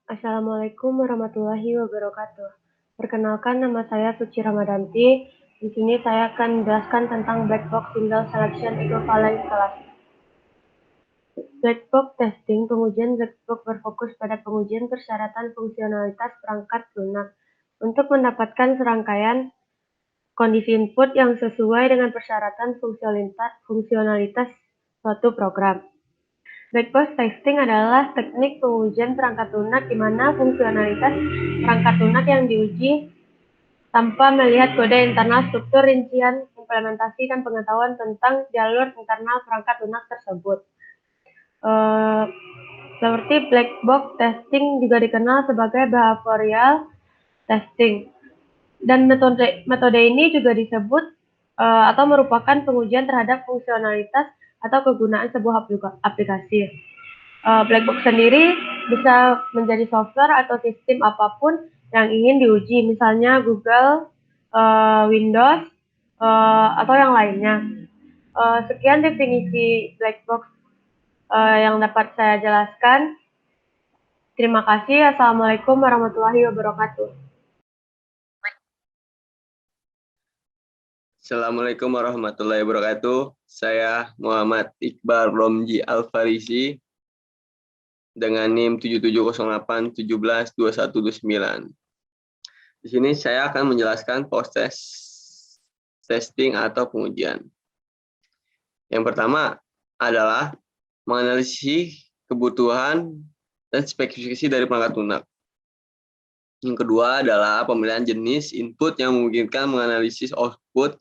Assalamualaikum warahmatullahi wabarakatuh. Perkenalkan, nama saya Suci Ramadanti. Di sini saya akan menjelaskan tentang Black Box Single Selection Equivalence Class. Black Box Testing, pengujian Black Box berfokus pada pengujian persyaratan fungsionalitas perangkat lunak untuk mendapatkan serangkaian kondisi input yang sesuai dengan persyaratan fungsionalitas suatu program. Black box testing adalah teknik pengujian perangkat lunak di mana fungsionalitas perangkat lunak yang diuji tanpa melihat kode internal, struktur, rincian, implementasi, dan pengetahuan tentang jalur internal perangkat lunak tersebut. Seperti black box testing juga dikenal sebagai behavioral testing. Dan metode ini juga disebut atau merupakan pengujian terhadap fungsionalitas atau kegunaan sebuah aplikasi. Black box sendiri bisa menjadi software atau sistem apapun yang ingin diuji, misalnya Google, Windows, atau yang lainnya. Sekian definisi black box yang dapat saya jelaskan. Terima kasih. Assalamualaikum warahmatullahi wabarakatuh. Assalamualaikum warahmatullahi wabarakatuh. Saya Muhammad Iqbal Romji Al-Farisi dengan NIM 7708172129. Di sini saya akan menjelaskan proses testing atau pengujian. Yang pertama adalah menganalisis kebutuhan dan spesifikasi dari perangkat lunak. Yang kedua adalah pemilihan jenis input yang memungkinkan menganalisis output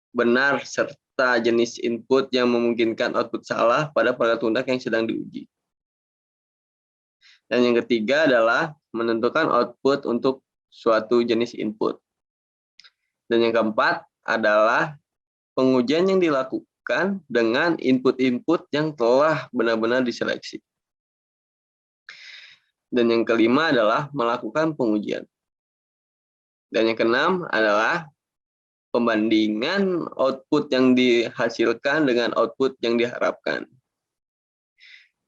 benar serta jenis input yang memungkinkan output salah pada perangkat lunak yang sedang diuji. Dan yang ketiga adalah menentukan output untuk suatu jenis input. Dan yang keempat adalah pengujian yang dilakukan dengan input-input yang telah benar-benar diseleksi. Dan yang kelima adalah melakukan pengujian. Dan yang keenam adalah pembandingan output yang dihasilkan dengan output yang diharapkan.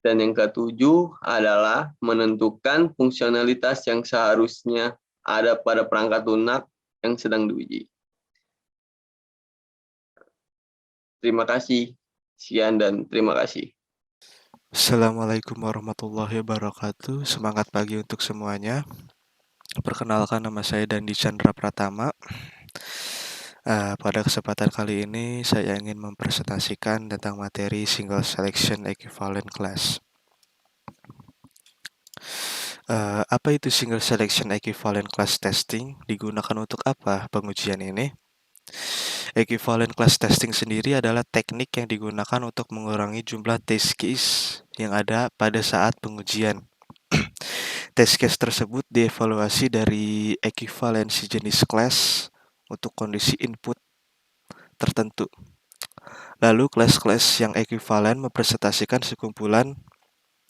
Dan yang ketujuh adalah menentukan fungsionalitas yang seharusnya ada pada perangkat lunak yang sedang diuji. Terima kasih. Sekian dan terima kasih. Assalamualaikum warahmatullahi wabarakatuh. Semangat pagi untuk semuanya. Perkenalkan, nama saya Dandi Chandra Pratama. Pada kesempatan kali ini saya ingin mempresentasikan tentang materi Single Selection Equivalent Class. Apa itu Single Selection Equivalent Class Testing? Digunakan untuk apa pengujian ini? Equivalent class testing sendiri adalah teknik yang digunakan untuk mengurangi jumlah test case yang ada pada saat pengujian. Test case tersebut dievaluasi dari ekivalensi jenis kelas untuk kondisi input tertentu. Lalu kelas-kelas yang ekivalen mempresentasikan sekumpulan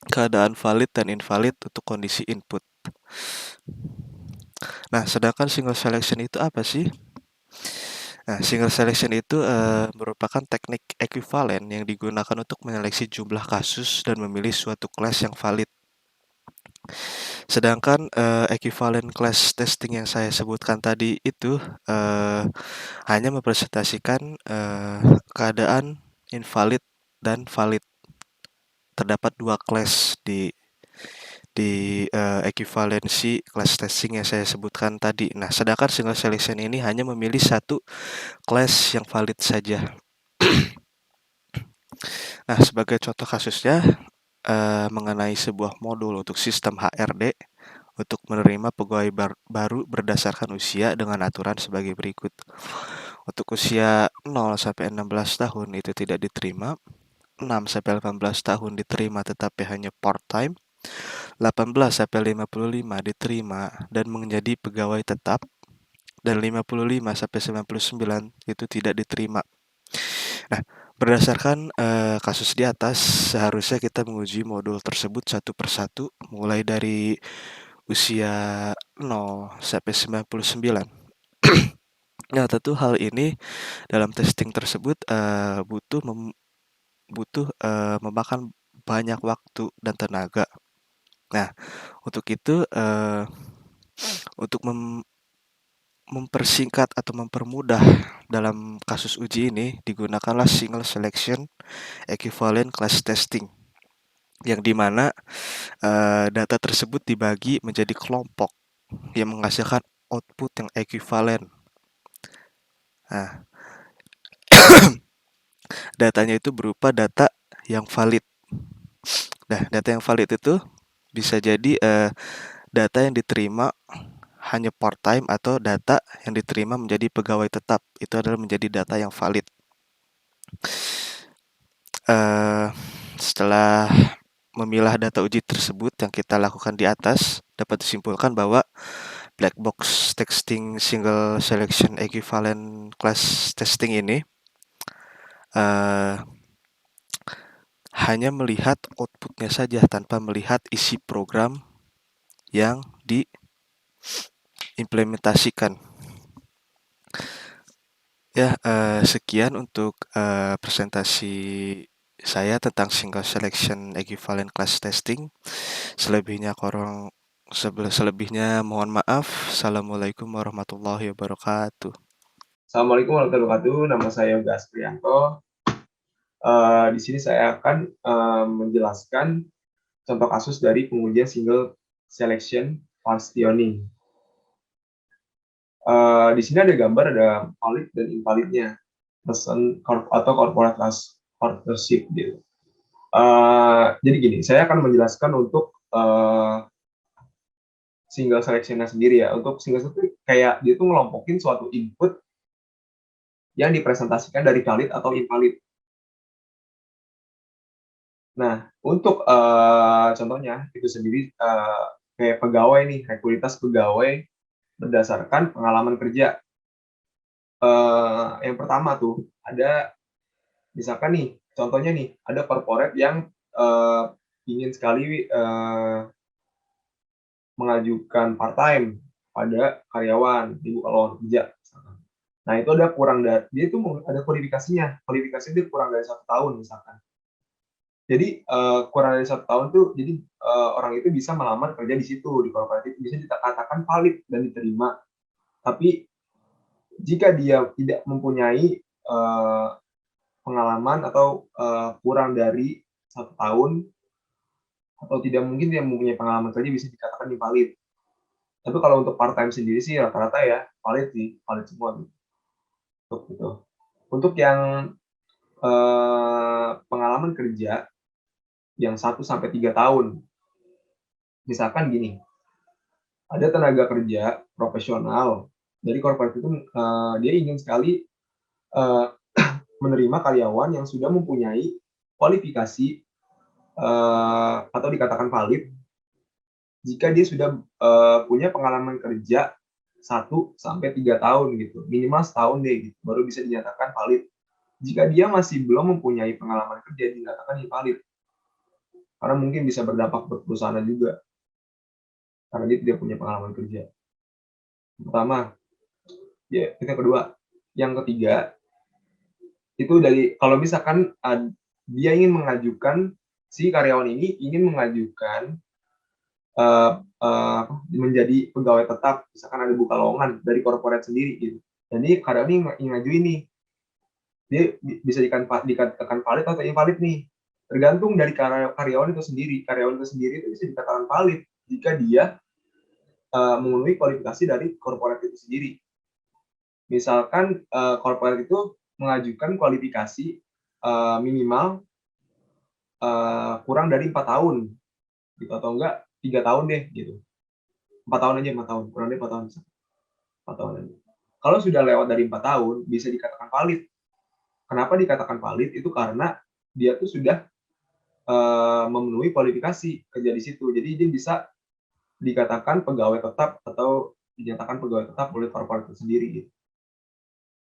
keadaan valid dan invalid untuk kondisi input. Nah, sedangkan single selection itu apa sih? Nah, single selection itu merupakan teknik ekivalen yang digunakan untuk menyeleksi jumlah kasus dan memilih suatu kelas yang valid. Sedangkan equivalent class testing yang saya sebutkan tadi itu hanya mempresentasikan keadaan invalid dan valid. Terdapat dua kelas di equivalensi class testing yang saya sebutkan tadi. Nah, sedangkan single selection ini hanya memilih satu kelas yang valid saja. Nah, sebagai contoh kasusnya mengenai sebuah modul untuk sistem HRD untuk menerima pegawai baru berdasarkan usia dengan aturan sebagai berikut. Untuk usia 0 sampai 16 tahun itu tidak diterima, 6 sampai 18 tahun diterima tetapi hanya part-time, 18 sampai 55 diterima dan menjadi pegawai tetap, dan 55 sampai 99 itu tidak diterima. Nah, berdasarkan kasus di atas, seharusnya kita menguji modul tersebut satu persatu mulai dari usia 0 sampai 99. Nah, tentu hal ini dalam testing tersebut butuh memakan banyak waktu dan tenaga. Nah, untuk itu untuk mempersingkat atau mempermudah dalam kasus uji ini digunakanlah single selection equivalent class testing, yang dimana data tersebut dibagi menjadi kelompok yang menghasilkan output yang ekuivalen. Nah, datanya itu berupa data yang valid. Nah, data yang valid itu bisa jadi data yang diterima hanya part-time atau data yang diterima menjadi pegawai tetap. Itu adalah menjadi data yang valid. Setelah memilah data uji tersebut yang kita lakukan di atas, dapat disimpulkan bahwa black box testing single selection equivalent class testing ini hanya melihat outputnya saja tanpa melihat isi program yang diimplementasikan. Ya, sekian untuk presentasi saya tentang single selection equivalent class testing. Selebihnya mohon maaf. Assalamualaikum warahmatullahi wabarakatuh. Assalamualaikum warahmatullahi wabarakatuh. Nama saya Yoga Asprianto. Di sini saya akan menjelaskan contoh kasus dari pengujian single selection partitioning. Di sini ada gambar, ada valid dan invalidnya, person atau corporate partnership gitu. Jadi gini, saya akan menjelaskan untuk single selection-nya sendiri ya. Untuk single selection kayak dia tuh ngelompokin suatu input yang dipresentasikan dari valid atau invalid. Nah, untuk contohnya itu sendiri kayak pegawai nih, rekrutasi pegawai berdasarkan pengalaman kerja. Yang pertama tuh ada misalkan nih, contohnya nih ada corporate yang ingin sekali mengajukan part time pada karyawan, dibuka lowongan kerja. Nah, itu ada kurang dari dia itu ada kualifikasinya dia kurang dari 1 tahun misalkan. Jadi kurang dari 1 tahun tuh, jadi orang itu bisa melamar kerja di situ, di korporatif, bisa dikatakan valid dan diterima. Tapi jika dia tidak mempunyai pengalaman atau kurang dari 1 tahun, atau tidak mungkin dia mempunyai pengalaman kerja, bisa dikatakan invalid. Tapi kalau untuk part time sendiri sih rata-rata ya valid sih, valid semua gitu. Untuk yang pengalaman kerja yang 1-3 tahun. Misalkan gini, ada tenaga kerja profesional dari korporat itu dia ingin sekali menerima karyawan yang sudah mempunyai kualifikasi atau dikatakan valid jika dia sudah punya pengalaman kerja 1-3 tahun gitu, minimal setahun deh gitu, baru bisa dinyatakan valid. Jika dia masih belum mempunyai pengalaman kerja, dinyatakan invalid. Karena mungkin bisa berdampak buat perusahaan juga. Karena dia tidak punya pengalaman kerja. Pertama, ya, itu yang kedua. Yang ketiga, itu dari kalau misalkan dia ingin mengajukan, si karyawan ini ingin mengajukan menjadi pegawai tetap, misalkan ada buka lowongan dari korporat sendiri gitu. Jadi karyawan ini ngajuin nih, dia bisa dikatakan valid atau invalid nih, tergantung dari karyawan itu sendiri. Karyawan itu sendiri itu bisa dikatakan valid jika dia memenuhi kualifikasi dari korporat itu sendiri. Misalkan korporat itu mengajukan kualifikasi minimal kurang dari 4 tahun, gitu, atau enggak 3 tahun deh gitu. 4 tahun aja, 4 tahun, kurang dari 4 tahun. 4 tahun aja. Kalau sudah lewat dari 4 tahun, bisa dikatakan valid. Kenapa dikatakan valid? Itu karena dia tuh sudah memenuhi kualifikasi kerja di situ. Jadi dia bisa dikatakan pegawai tetap atau dinyatakan pegawai tetap oleh korporat itu sendiri gitu.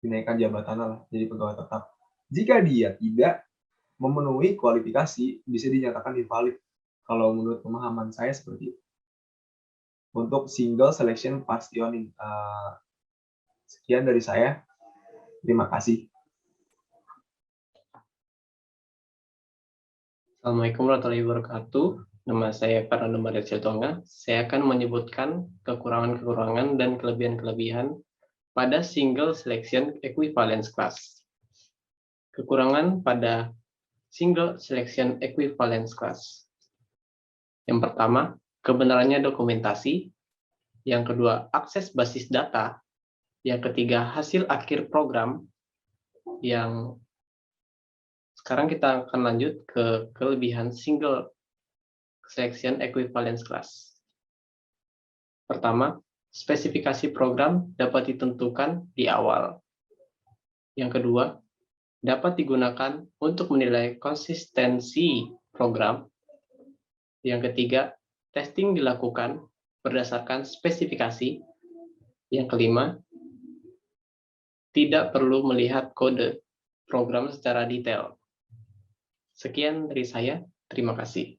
Dinaikkan jabatannya lah jadi pegawai tetap. Jika dia tidak memenuhi kualifikasi, bisa dinyatakan invalid. Kalau menurut pemahaman saya seperti itu. Untuk single selection partitioning. Sekian dari saya. Terima kasih. Assalamualaikum warahmatullahi wabarakatuh. Nama saya Fernando Maria Tonga. Saya akan menyebutkan kekurangan-kekurangan dan kelebihan-kelebihan pada single selection equivalence class. Kekurangan pada single selection equivalence class. Yang pertama, kebenarannya dokumentasi. Yang kedua, akses basis data. Yang ketiga, hasil akhir program. Yang sekarang kita akan lanjut ke kelebihan single selection equivalence class. Pertama, spesifikasi program dapat ditentukan di awal. Yang kedua, dapat digunakan untuk menilai konsistensi program. Yang ketiga, testing dilakukan berdasarkan spesifikasi. Yang kelima, tidak perlu melihat kode program secara detail. Sekian dari saya, terima kasih.